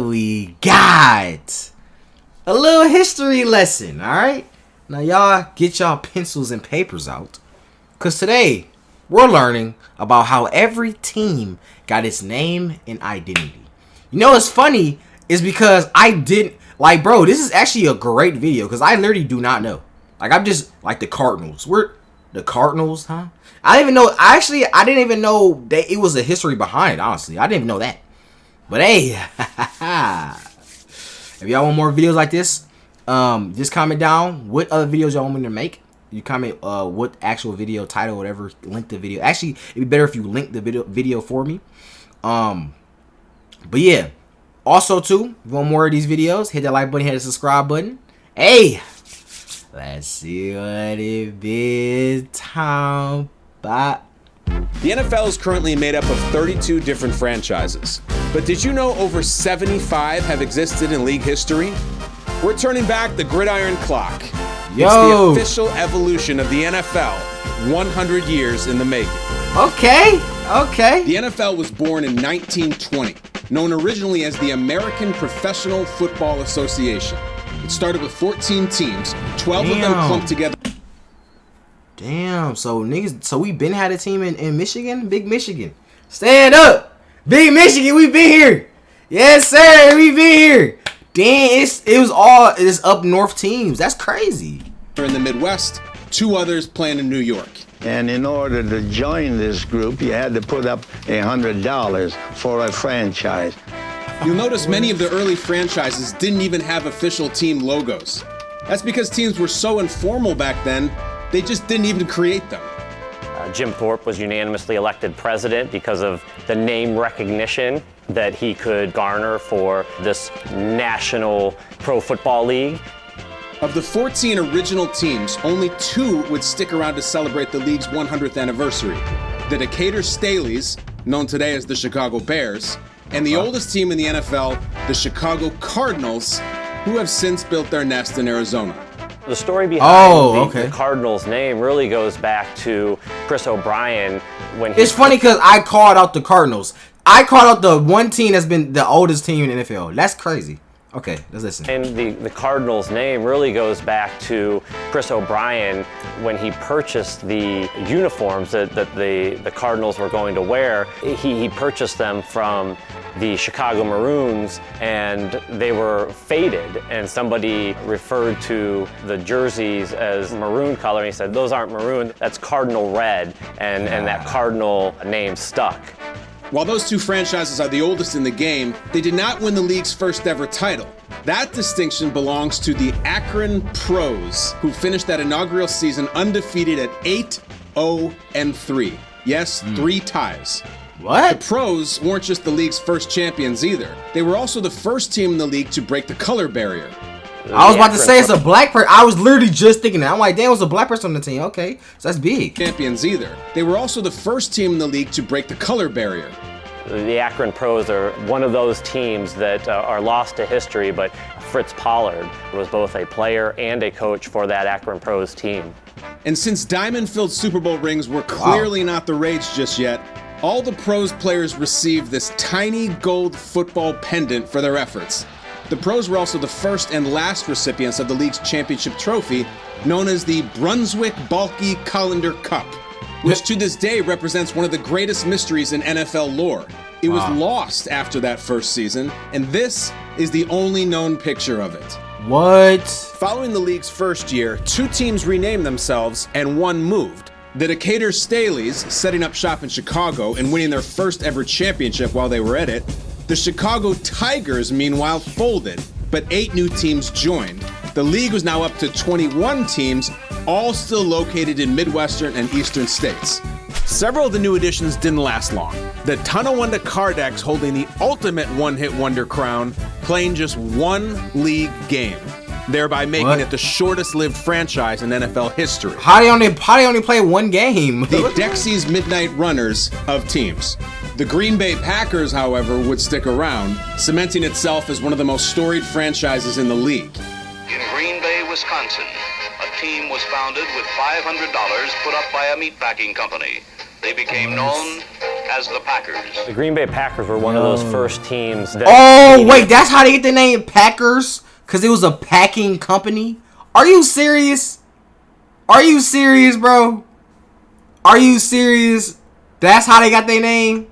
what we got? A little history lesson, alright? Now y'all get y'all pencils and papers out. Because today, we're learning about how every team got its name and identity. You know what's funny is because I didn't... Like, bro, this is actually a great video because I literally do not know. Like, I'm just... Like, the Cardinals. We're... The Cardinals, huh? I didn't even know... Actually, I didn't even know that it was a history behind it, honestly. I didn't even know that. But hey... If y'all want more videos like this, just comment down what other videos y'all want me to make. You comment what actual video title, whatever, link the video. Actually, it'd be better if you link the video for me. But yeah, also too, if you want more of these videos, hit that like button, hit the subscribe button. Hey, let's see what it is time about. The NFL is currently made up of 32 different franchises. But did you know over 75 have existed in league history? We're turning back the gridiron clock. Yo. It's the official evolution of the NFL, 100 years in the making. Okay. The NFL was born in 1920, known originally as the American Professional Football Association. It started with 14 teams, 12 of them clumped together. Damn, so niggas, so we been had a team in Michigan? Big Michigan. Stand up! Big Michigan, we been here! Yes, sir, we been here! Damn, it's up north teams. That's crazy. In the Midwest, 2 others playing in New York. And in order to join this group, you had to put up $100 for a franchise. You'll notice many of the early franchises didn't even have official team logos. That's because teams were so informal back then, they just didn't even create them. Jim Thorpe was unanimously elected president because of the name recognition that he could garner for this National Pro Football League. Of the 14 original teams, only 2 would stick around to celebrate the league's 100th anniversary. The Decatur Staleys, known today as the Chicago Bears, and the oldest team in the NFL, the Chicago Cardinals, who have since built their nest in Arizona. The story behind the the Cardinals name really goes back to Chris O'Brien when he... It's funny because I called out the Cardinals. I called out the one team that's been the oldest team in the NFL. That's crazy. Okay, let's listen. And the Cardinals name really goes back to Chris O'Brien when he purchased the uniforms that the Cardinals were going to wear. He purchased them from the Chicago Maroons, and they were faded, and somebody referred to the jerseys as maroon color, and he said, those aren't maroon, that's cardinal red, and that Cardinal name stuck. While those 2 franchises are the oldest in the game, they did not win the league's first ever title. That distinction belongs to the Akron Pros, who finished that inaugural season undefeated at 8-0-3. Yes, 3 ties. What? The Pros weren't just the league's first champions either. They were also the first team in the league to break the color barrier. I was about to say it's a black person. I was literally just thinking that. I'm like, damn, it was a black person on the team. Okay, so that's big. Champions either. They were also the first team in the league to break the color barrier. The Akron Pros are one of those teams that are lost to history, but Fritz Pollard was both a player and a coach for that Akron Pros team. And since diamond-filled Super Bowl rings were clearly not the rage just yet, all the Pros players received this tiny gold football pendant for their efforts. The Pros were also the first and last recipients of the league's championship trophy, known as the Brunswick Balke Colander Cup, which to this day represents one of the greatest mysteries in NFL lore. It was lost after that first season, and this is the only known picture of it. What? Following the league's first year, 2 teams renamed themselves and 1 moved. The Decatur Staleys, setting up shop in Chicago and winning their first ever championship while they were at it. The Chicago Tigers, meanwhile, folded, but 8 new teams joined. The league was now up to 21 teams, all still located in Midwestern and Eastern states. Several of the new additions didn't last long. The Tonawanda Cardex holding the ultimate one-hit wonder crown, playing just 1 league game, thereby making it the shortest-lived franchise in NFL history. How they only play 1 game? The Dexys Midnight Runners of teams. The Green Bay Packers, however, would stick around, cementing itself as one of the most storied franchises in the league. In Green Bay, Wisconsin, a team was founded with $500 put up by a meatpacking company. They became known as the Packers. The Green Bay Packers were one of those first teams that... Oh, wait, that's how they get the name Packers? Because it was a packing company? Are you serious? Are you serious, bro? Are you serious? That's how they got their name?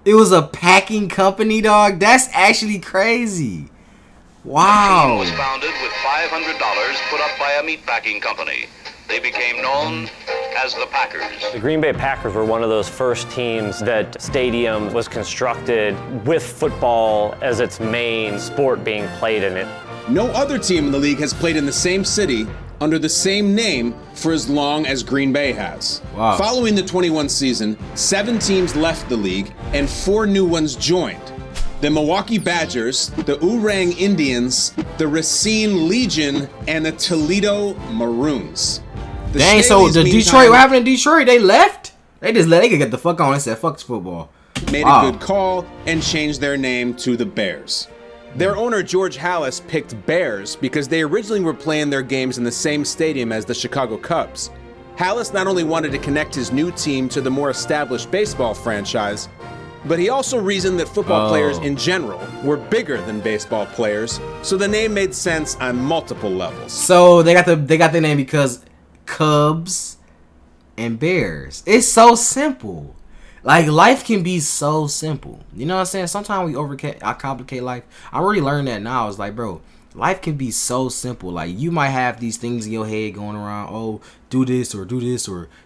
It was a packing company, dog? That's actually crazy. Wow. The team was founded with $500 put up by a meatpacking company. They became known as the Packers. The Green Bay Packers were one of those first teams that stadium was constructed with football as its main sport being played in it. No other team in the league has played in the same city under the same name for as long as Green Bay has. Wow. Following the 21 season, 7 teams left the league and 4 new ones joined. The Milwaukee Badgers, the Oorang Indians, the Racine Legion, and the Toledo Maroons. The Dang, so Staleys, the meantime, Detroit, what happened in Detroit? They left? They could get the fuck on and said, fuck this football. made Wow. a good call and changed their name to the Bears. Their owner, George Halas, picked Bears because they originally were playing their games in the same stadium as the Chicago Cubs. Halas not only wanted to connect his new team to the more established baseball franchise, but he also reasoned that football players in general were bigger than baseball players, so the name made sense on multiple levels. So they got the name because Cubs and Bears. It's so simple. Like, life can be so simple. You know what I'm saying? Sometimes I complicate life. I already learned that now. It's like, bro, life can be so simple. Like, you might have these things in your head going around. Oh, do this or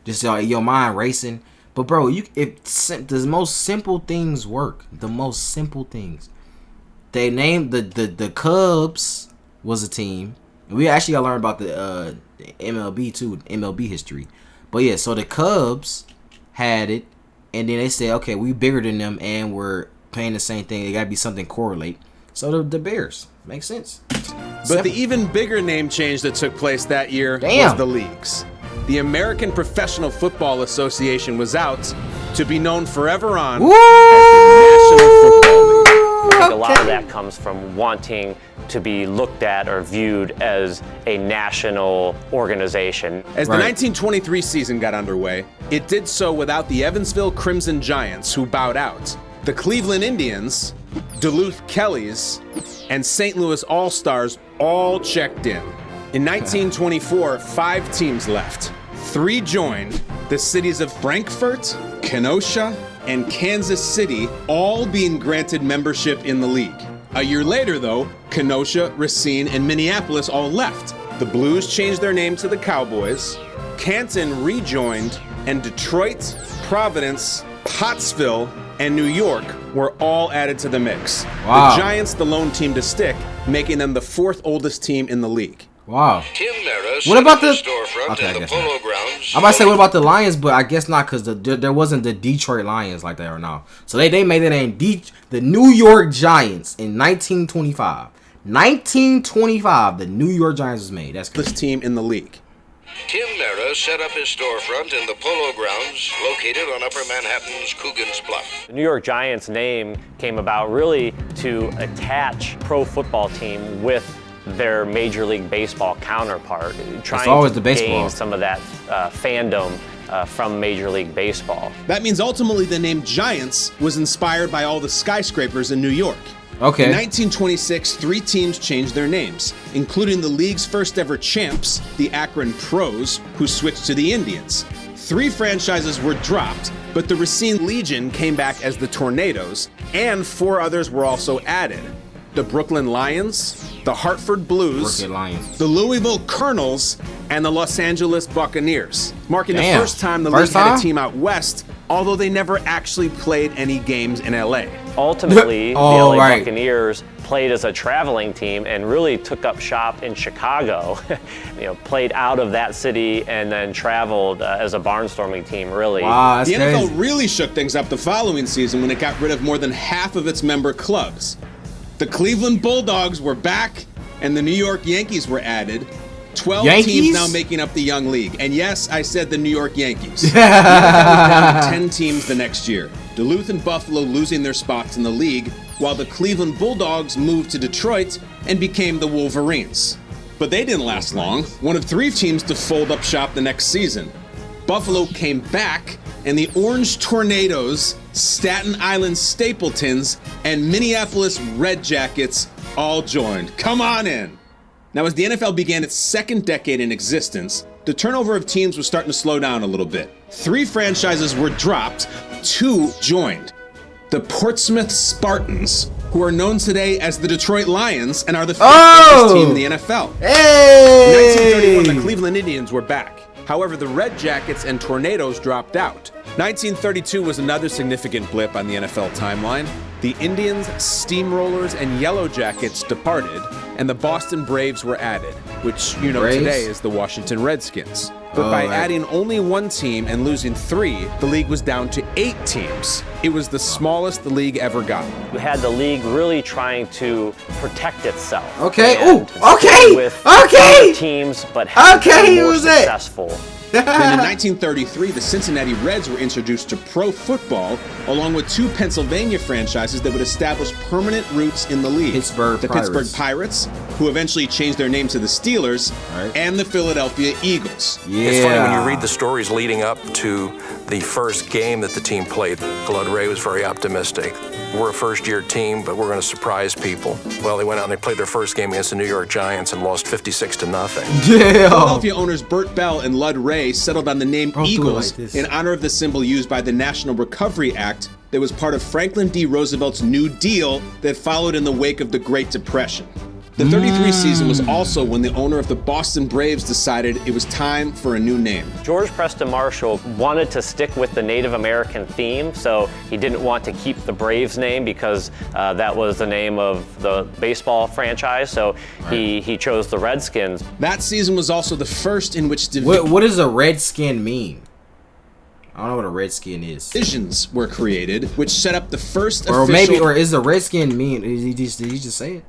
just your mind racing. But bro, the most simple things work. The most simple things. They named the Cubs was a team. We actually got to learn about the MLB too, MLB history. But yeah, so the Cubs had it, and then they said, okay, we bigger than them, and we're playing the same thing. They got to be something correlate. So the Bears makes sense. But the even bigger name change that took place that year was the leagues. The American Professional Football Association was out to be known forever on as the National Football League. I think a lot of that comes from wanting to be looked at or viewed as a national organization. As the 1923 season got underway, it did so without the Evansville Crimson Giants, who bowed out. The Cleveland Indians, Duluth Kellys, and St. Louis All-Stars all checked in. In 1924, 5 teams left. 3 joined, the cities of Frankfort, Kenosha, and Kansas City all being granted membership in the league. A year later, though, Kenosha, Racine, and Minneapolis all left. The Blues changed their name to the Cowboys, Canton rejoined, and Detroit, Providence, Pottsville, and New York were all added to the mix. Wow. The Giants, the lone team to stick, making them the 4th oldest team in the league. Wow. Tim Mara What about the storefront in the Polo Grounds? I'm about to say what about the Lions, but I guess not, because there wasn't the Detroit Lions like they are now. So they made the name the New York Giants in 1925. 1925, the New York Giants was made. That's This team in the league. Tim Mara set up his storefront in the Polo Grounds, located on Upper Manhattan's Coogan's Bluff. The New York Giants name came about really to attach pro football team with their Major League Baseball counterpart, trying always to the baseball. gain some of that fandom from Major League Baseball. That means ultimately the name Giants was inspired by all the skyscrapers in New York. Okay. In 1926, 3 teams changed their names, including the league's first ever champs, the Akron Pros, who switched to the Indians. 3 franchises were dropped, but the Racine Legion came back as the Tornadoes, and 4 others were also added. The Brooklyn Lions, the Hartford Blues, the Louisville Colonels, and the Los Angeles Buccaneers, marking the first time the league had a team out west, although they never actually played any games in LA. Ultimately, the LA Buccaneers played as a traveling team and really took up shop in Chicago. Played out of that city and then traveled as a barnstorming team, really. Wow, the NFL really shook things up the following season when it got rid of more than half of its member clubs. The Cleveland Bulldogs were back, and the New York Yankees were added. 12 teams now making up the young league. And yes, I said the New York Yankees. Down to 10 teams the next year. Duluth and Buffalo losing their spots in the league, while the Cleveland Bulldogs moved to Detroit and became the Wolverines. But they didn't last long. One of 3 teams to fold up shop the next season. Buffalo came back and the Orange Tornadoes, Staten Island Stapletons, and Minneapolis Red Jackets all joined. Come on in. Now, as the NFL began its second decade in existence, the turnover of teams was starting to slow down a little bit. 3 franchises were dropped, 2 joined. The Portsmouth Spartans, who are known today as the Detroit Lions and are the 5th oldest team in the NFL. Hey! In 1931, the Cleveland Indians were back. However, the Red Jackets and Tornadoes dropped out. 1932 was another significant blip on the NFL timeline. The Indians, Steamrollers, and Yellow Jackets departed, and the Boston Braves were added, which you know Braves? today is the Washington Redskins. But by adding only 1 team and losing 3, the league was down to 8 teams. It was the smallest the league ever got. You had the league really trying to protect itself. Okay. and Ooh, okay. With Okay. other teams, but have Okay, been who more was it? successful. Then in 1933, the Cincinnati Reds were introduced to pro football, along with 2 Pennsylvania franchises that would establish permanent roots in the league. Pittsburgh the Pirates. Pittsburgh Pirates, who eventually changed their name to the Steelers, Right. and the Philadelphia Eagles. Yeah. It's funny when you read the stories leading up to the first game that the team played. Blood Ray was very optimistic. We're a first-year team, but we're going to surprise people. Well, they went out and they played their first game against the New York Giants and lost 56-0. Yeah. Philadelphia owners Burt Bell and Lud Ray settled on the name Bro, do it Eagles like this. in honor of the symbol used by the National Recovery Act that was part of Franklin D. Roosevelt's New Deal that followed in the wake of the Great Depression. The 33 season was also when the owner of the Boston Braves decided it was time for a new name. George Preston Marshall wanted to stick with the Native American theme, so he didn't want to keep the Braves name because that was the name of the baseball franchise, so he chose the Redskins. That season was also the first in which What does a redskin mean? I don't know what a redskin is. divisions were created, which set up the first Or official maybe, or is the redskin mean? Did he just say it?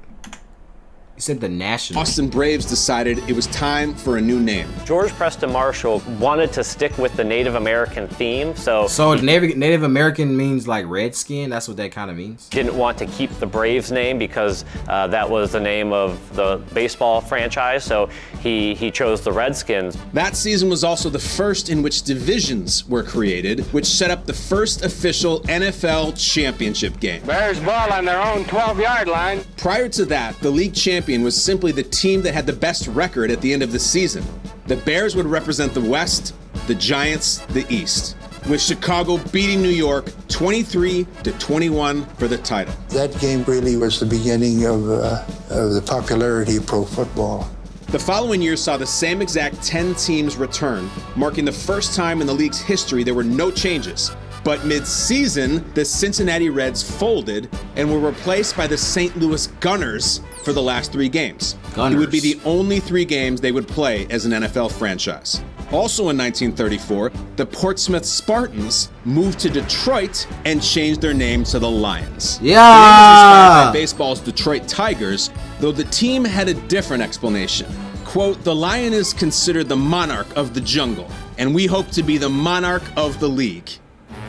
He said the national. Boston Braves decided it was time for a new name. George Preston Marshall wanted to stick with the Native American theme, so Native American means like redskin. That's what that kind of means. didn't want to keep the Braves name because that was the name of the baseball franchise, so he chose the Redskins. That season was also the first in which divisions were created, which set up the first official NFL championship game. Bears ball on their own 12-yard line. Prior to that, the league champion was simply the team that had the best record at the end of the season. The Bears would represent the West, the Giants the East, with Chicago beating New York 23-21 for the title. That game really was the beginning of the popularity of pro football. The following year saw the same exact 10 teams return, marking the first time in the league's history there were no changes. But mid-season, the Cincinnati Reds folded and were replaced by the St. Louis Gunners for the last 3 games. Gunners. It would be the only 3 games they would play as an NFL franchise. Also in 1934, the Portsmouth Spartans moved to Detroit and changed their name to the Lions. Yeah. The name is inspired by baseball's Detroit Tigers, though the team had a different explanation. Quote, "The lion is considered the monarch of the jungle, and we hope to be the monarch of the league."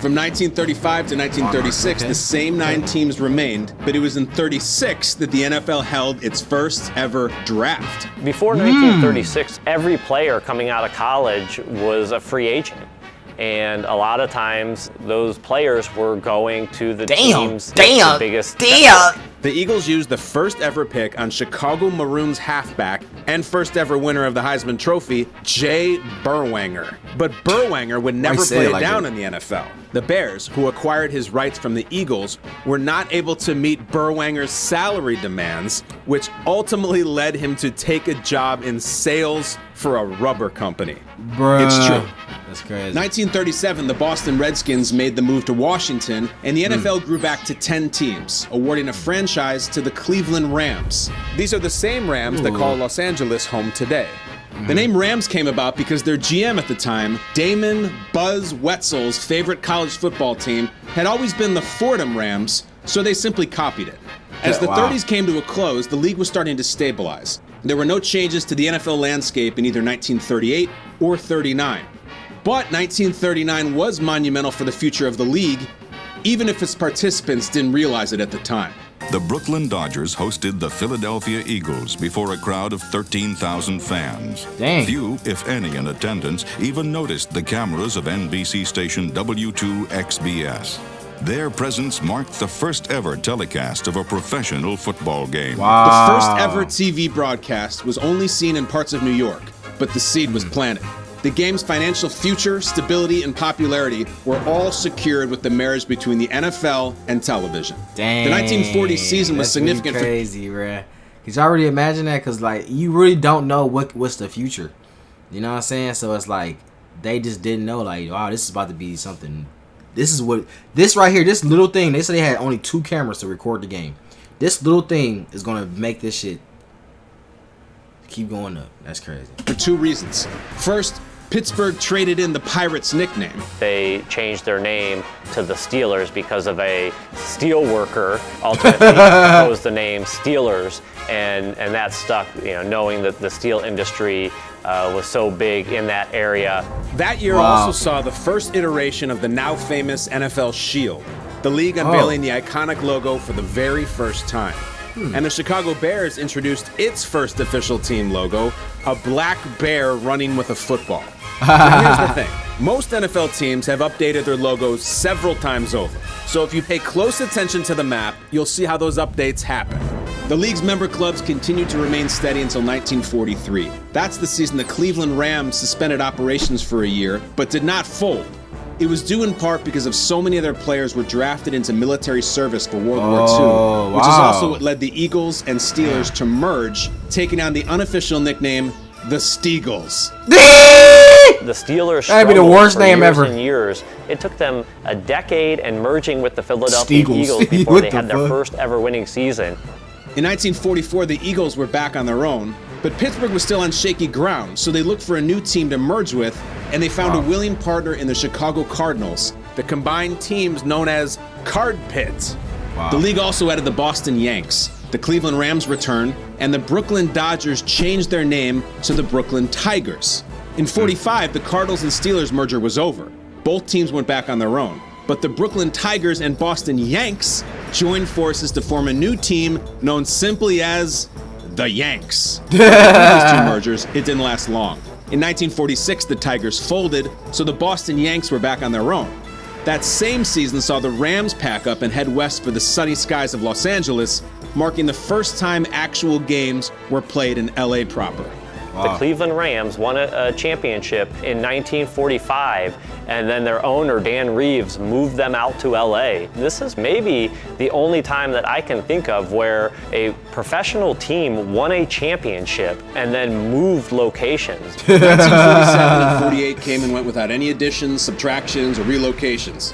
From 1935 to 1936, the same 9 teams remained, but it was in 36 that the NFL held its first ever draft. Before 1936, every player coming out of college was a free agent. And a lot of times, those players were going to the teams with the biggest. The Eagles used the first ever pick on Chicago Maroons halfback and first ever winner of the Heisman Trophy, Jay Berwanger. But Berwanger would never say play it like down that? in the NFL. The Bears, who acquired his rights from the Eagles, were not able to meet Berwanger's salary demands, which ultimately led him to take a job in sales for a rubber company. Bruh. It's true. That's crazy. 1937, the Boston Redskins made the move to Washington, and the NFL grew back to 10 teams, awarding a franchise to the Cleveland Rams. These are the same Rams that call Los Angeles home today. The name Rams came about because their GM at the time, Damon Buzz Wetzel's favorite college football team, had always been the Fordham Rams, so they simply copied it. As the 30s came to a close, the league was starting to stabilize. There were no changes to the NFL landscape in either 1938 or 39. But 1939 was monumental for the future of the league, even if its participants didn't realize it at the time. The Brooklyn Dodgers hosted the Philadelphia Eagles before a crowd of 13,000 fans. Dang. Few, if any, in attendance even noticed the cameras of NBC station W2XBS. Their presence marked the first ever telecast of a professional football game. Wow. The first ever TV broadcast was only seen in parts of New York, but the seed was planted. The game's financial future, stability, and popularity were all secured with the marriage between the NFL and television. Dang. The 1940 season was that's significant really crazy, bruh. Could you already imagine that? Because, like, you really don't know what's the future. You know what I'm saying? So it's like, they just didn't know, like, wow, this is about to be something. This right here, this little thing, they said they had only 2 cameras to record the game. This little thing is going to make this shit keep going up. That's crazy. For 2 reasons. First, Pittsburgh traded in the Pirates nickname. They changed their name to the Steelers because of a steel worker ultimately proposed the name Steelers, and that stuck, you know, knowing that the steel industry was so big in that area. That year also saw the first iteration of the now famous NFL Shield, the league unveiling the iconic logo for the very first time. And the Chicago Bears introduced its first official team logo, a black bear running with a football. Now, here's the thing. Most NFL teams have updated their logos several times over. So if you pay close attention to the map, you'll see how those updates happen. The league's member clubs continued to remain steady until 1943. That's the season the Cleveland Rams suspended operations for a year, but did not fold. It was due in part because of so many of their players were drafted into military service for World War II, which is also what led the Eagles and Steelers to merge, taking on the unofficial nickname, the Steagles. The Steelers That'd be the worst for name years ever. and years. It took them a decade and merging with the Philadelphia Eagles before What they the had their fuck? first ever winning season. In 1944, the Eagles were back on their own, but Pittsburgh was still on shaky ground, so they looked for a new team to merge with, and they found a willing partner in the Chicago Cardinals, the combined teams known as Card Pit. The league also added the Boston Yanks. The Cleveland Rams returned, and the Brooklyn Dodgers changed their name to the Brooklyn Tigers. In 45, the Cardinals and Steelers merger was over. Both teams went back on their own. But the Brooklyn Tigers and Boston Yanks joined forces to form a new team known simply as the Yanks. Like these 2 mergers, it didn't last long. In 1946, the Tigers folded, so the Boston Yanks were back on their own. That same season saw the Rams pack up and head west for the sunny skies of Los Angeles, marking the first time actual games were played in LA proper. The Cleveland Rams won a championship in 1945, and then their owner, Dan Reeves, moved them out to LA. This is maybe the only time that I can think of where a professional team won a championship and then moved locations. 1947 and 48 came and went without any additions, subtractions, or relocations.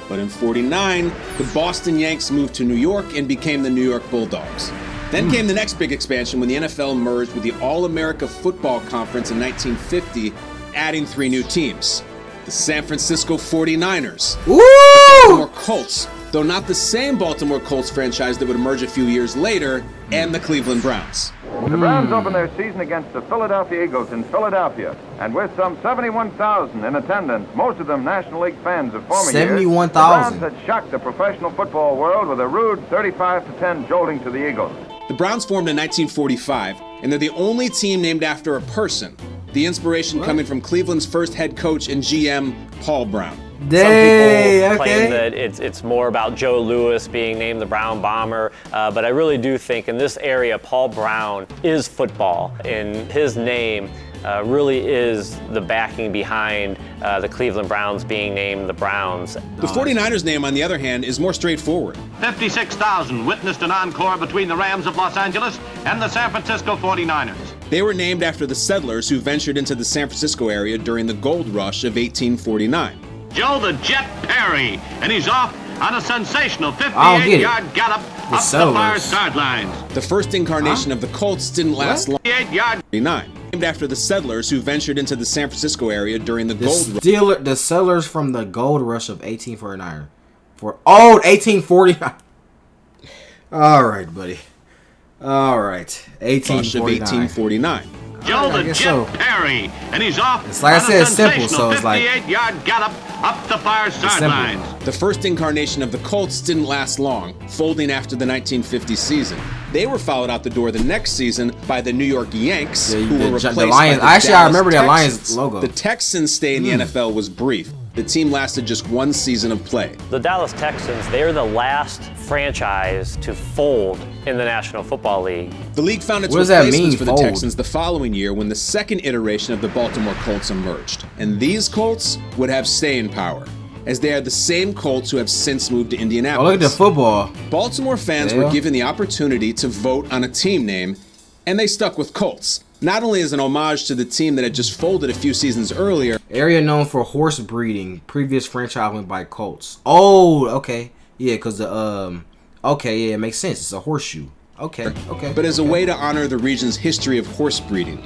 But in 49, the Boston Yanks moved to New York and became the New York Bulldogs. Then came the next big expansion when the NFL merged with the All-America Football Conference in 1950, adding 3 new teams. The San Francisco 49ers, the Baltimore Colts, though not the same Baltimore Colts franchise that would emerge a few years later, and the Cleveland Browns. The Browns opened their season against the Philadelphia Eagles in Philadelphia, and with some 71,000 in attendance, most of them National League fans of former years, the 71,000. Browns had shocked the professional football world with a rude 35-10 jolting to the Eagles. The Browns formed in 1945, and they're the only team named after a person. The inspiration coming from Cleveland's first head coach and GM, Paul Brown. Some people claim that it's more about Joe Louis being named the Brown Bomber, but I really do think in this area, Paul Brown is football. In his name really is the backing behind the Cleveland Browns being named the Browns. The 49ers name, on the other hand, is more straightforward. 56,000 witnessed an encore between the Rams of Los Angeles and the San Francisco 49ers. They were named after the settlers who ventured into the San Francisco area during the gold rush of 1849. Joe the Jet Perry, and he's off on a sensational 58-yard gallop up the far sidelines. The first incarnation of the Colts didn't last long. 58-yard. Named after the settlers who ventured into the San Francisco area during the gold rush. The settlers from the gold rush of 1849. 1849. All right, buddy. All right. 1849. Rush of 1849. Joe the Jet Perry, and he's off. It's like I said, it's simple, so it's like 58-yard gallop up the far sidelines. The first incarnation of the Colts didn't last long, folding after the 1950 season. They were followed out the door the next season by the New York Yanks, who were replaced by the Actually, I remember the Lions logo. The Texans' stay in the NFL was brief. The team lasted just one season of play. The Dallas Texans, they're the last franchise to fold in the National Football League. The league found its replacements for the Texans the following year when the second iteration of the Baltimore Colts emerged. And these Colts would have staying power, as they are the same Colts who have since moved to Indianapolis. Oh, look at the football. Baltimore fans were given the opportunity to vote on a team name, and they stuck with Colts. Not only as an homage to the team that had just folded a few seasons earlier. Area known for horse breeding. Previous franchise went by Colts. Oh, okay. Yeah, because the, okay, yeah, it makes sense. It's a horseshoe. Okay. But as a way to honor the region's history of horse breeding.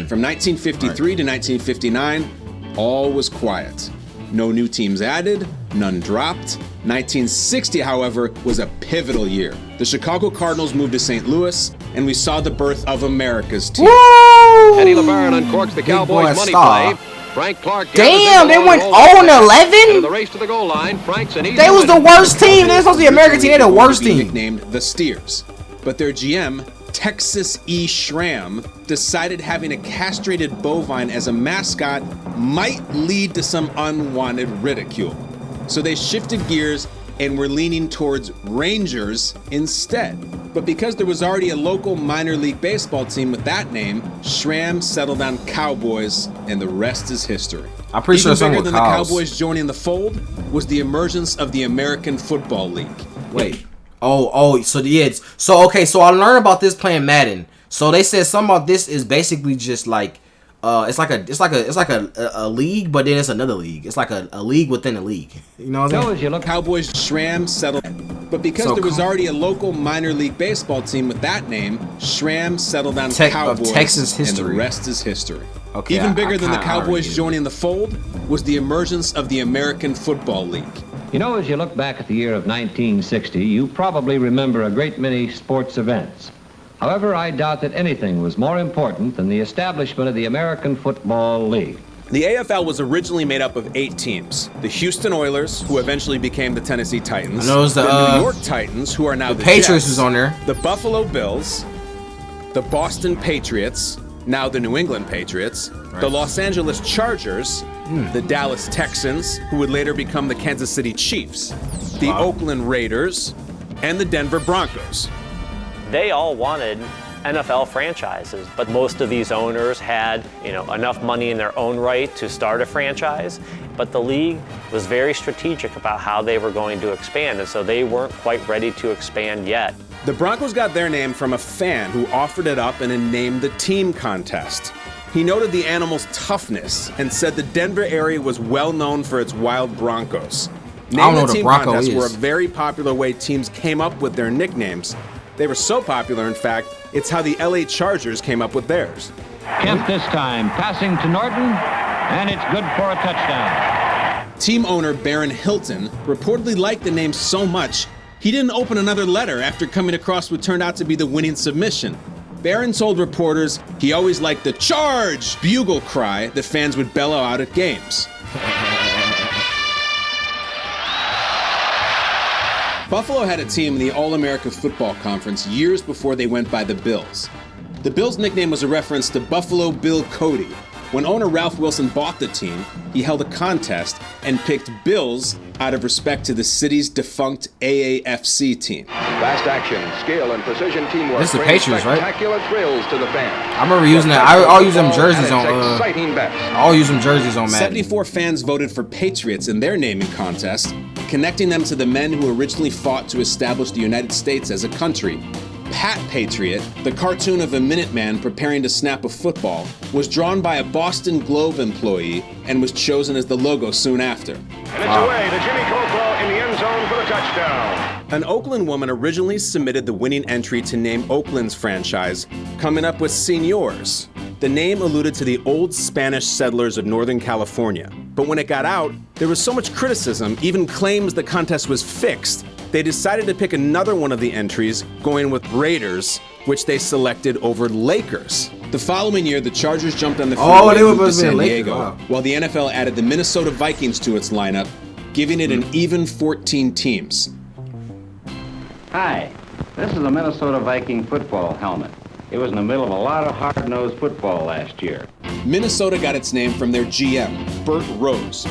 From 1953 to 1959, all was quiet. No new teams added, none dropped. 1960, however, was a pivotal year. The Chicago Cardinals moved to St. Louis, and we saw the birth of America's team. Woo! Eddie LeBaron uncorks the Cowboys' money play. Frank Clark. Damn, they went 0-11? The race to the goal line. They was the worst team. They were supposed to be American team. They're the worst team. Nicknamed the Steers, but their GM, Texas E. Schramm, decided having a castrated bovine as a mascot might lead to some unwanted ridicule. So they shifted gears and were leaning towards Rangers instead. But because there was already a local minor league baseball team with that name, Schramm settled on Cowboys, and the rest is history. I'm pretty sure Even bigger than the Cowboys joining the fold was the emergence of the American Football League. Wait. So I learned about this playing Madden. So they said something about this is basically just like it's like a league, but then it's another league. It's like a league within a league. You know what I'm saying? Cowboys Schramm settled, but because there was already a local minor league baseball team with that name, Schramm settled on Cowboys, Texas history. And the rest is history. Okay, Even bigger than the Cowboys joining the fold was the emergence of the American Football League. You know, as you look back at the year of 1960, you probably remember a great many sports events. However, I doubt that anything was more important than the establishment of the American Football League. The AFL was originally made up of 8 teams. The Houston Oilers, who eventually became the Tennessee Titans. The New York Titans, who are now the Patriots Jets, is on there. The Buffalo Bills. The Boston Patriots, now the New England Patriots. The Los Angeles Chargers. The Dallas Texans, who would later become the Kansas City Chiefs. The Oakland Raiders. And the Denver Broncos. They all wanted NFL franchises, but most of these owners had, enough money in their own right to start a franchise. But the league was very strategic about how they were going to expand, and so they weren't quite ready to expand yet. The Broncos got their name from a fan who offered it up in a Name the Team contest. He noted the animal's toughness and said the Denver area was well known for its wild Broncos. Name the Team contests were a very popular way teams came up with their nicknames. They were so popular, in fact, it's how the LA Chargers came up with theirs. Kemp this time, passing to Norton, and it's good for a touchdown. Team owner Baron Hilton reportedly liked the name so much, he didn't open another letter after coming across what turned out to be the winning submission. Baron told reporters he always liked the "Charge" bugle cry that fans would bellow out at games. Buffalo had a team in the All-America Football Conference years before they went by the Bills. The Bills' nickname was a reference to Buffalo Bill Cody. When owner Ralph Wilson bought the team, he held a contest and picked Bills out of respect to the city's defunct AAFC team. Fast action, skill, and precision teamwork. This is the Patriots, right? Spectacular thrills to the fans. I remember using that. I'll use them jerseys on. Exciting bets. I'll use them jerseys on Madden. 74 fans voted for Patriots in their naming contest, connecting them to the men who originally fought to establish the United States as a country. Pat Patriot, the cartoon of a Minuteman preparing to snap a football, was drawn by a Boston Globe employee and was chosen as the logo soon after. And it's away to Jimmy Coldwell in the end zone for the touchdown. An Oakland woman originally submitted the winning entry to name Oakland's franchise, coming up with Señors. The name alluded to the old Spanish settlers of Northern California. But when it got out, there was so much criticism, even claims the contest was fixed, they decided to pick another one of the entries, going with Raiders, which they selected over Lakers. The following year, the Chargers jumped on the they were move to supposed to be San Lakers. Diego, Wow. while the NFL added the Minnesota Vikings to its lineup, giving it an even 14 teams. Hi, this is a Minnesota Viking football helmet. It was in the middle of a lot of hard-nosed football last year. Minnesota got its name from their GM, Bert Rose,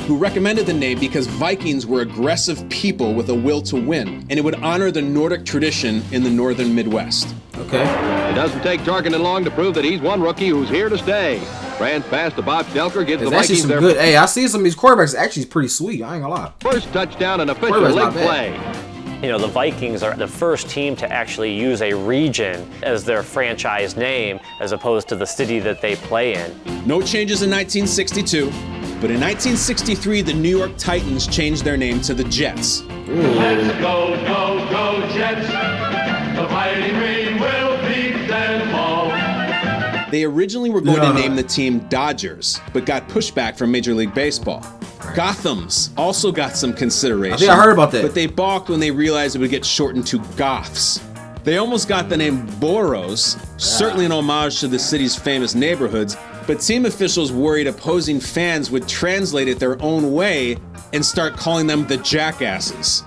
who recommended the name because Vikings were aggressive people with a will to win, and it would honor the Nordic tradition in the northern Midwest. Okay. It doesn't take Tarkenton long to prove that he's one rookie who's here to stay. Rans pass to Bob Stelker gives the There's actually Vikings some their good. Hey, I see some of these quarterbacks actually pretty sweet. I ain't gonna lie. first touchdown in official Quarterback's league not bad. play. You know, the Vikings are the first team to actually use a region as their franchise name as opposed to the city that they play in. No changes in 1962, but in 1963, the New York Titans changed their name to the Jets. Let's go, go, go, Jets. The Mighty Green will beat them all. They originally were going to name the team Dodgers, but got pushback from Major League Baseball. Gothams also got some consideration. I think I heard about that. But they balked when they realized it would get shortened to Goths. They almost got the name Boroughs, certainly an homage to the city's famous neighborhoods, but team officials worried opposing fans would translate it their own way and start calling them the Jackasses.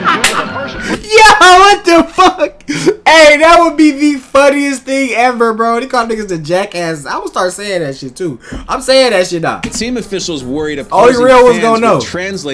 Yo, what the fuck? Hey, that would be the funniest thing ever, bro. They call niggas the jackasses. I would start saying that shit too. I'm saying that shit now. Team officials worried Only opposing real ones fans gonna know. would translate